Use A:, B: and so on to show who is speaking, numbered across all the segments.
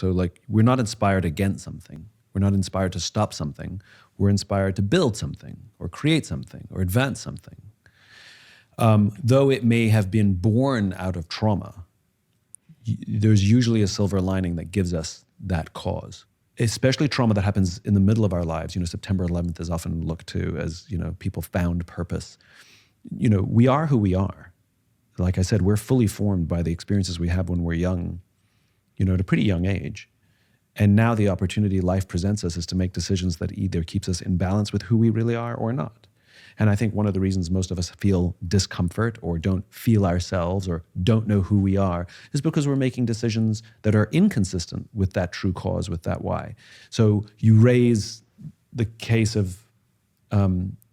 A: So like, we're not inspired against something. We're not inspired to stop something. We're inspired to build something or create something or advance something. Though it may have been born out of trauma, there's usually a silver lining that gives us that cause. Especially trauma that happens in the middle of our lives. September 11th is often looked to as, people found purpose. We are who we are. Like I said, we're fully formed by the experiences we have when we're young, at a pretty young age. And now the opportunity life presents us is to make decisions that either keeps us in balance with who we really are or not. And I think one of the reasons most of us feel discomfort or don't feel ourselves or don't know who we are is because we're making decisions that are inconsistent with that true cause, with that why. So you raise the case of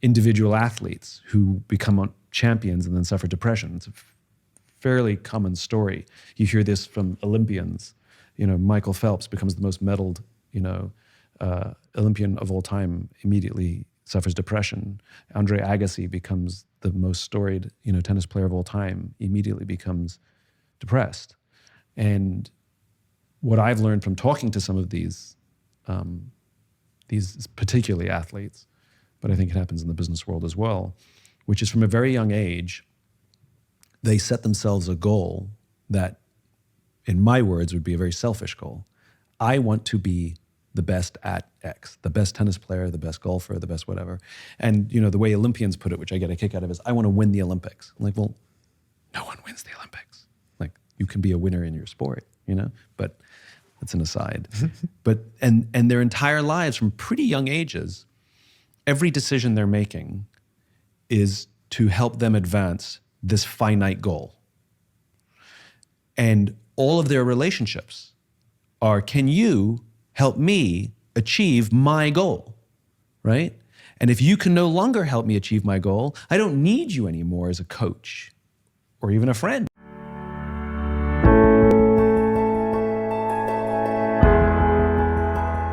A: individual athletes who become champions and then suffer depression. It's a fairly common story. You hear this from Olympians. Michael Phelps becomes the most medaled, Olympian of all time, immediately suffers depression. Andre Agassi becomes the most storied, tennis player of all time, immediately becomes depressed. And what I've learned from talking to some of these particularly athletes, but I think it happens in the business world as well, which is from a very young age, they set themselves a goal that, in my words, would be a very selfish goal. I want to be the best at X, the best tennis player, the best golfer, the best whatever. And the way Olympians put it, which I get a kick out of, is I want to win the Olympics. I'm like, well, no one wins the Olympics. Like, you can be a winner in your sport, but that's an aside. But and their entire lives from pretty young ages, every decision they're making is to help them advance this finite goal. And all of their relationships are, can you help me achieve my goal, right? And if you can no longer help me achieve my goal, I don't need you anymore as a coach or even a friend.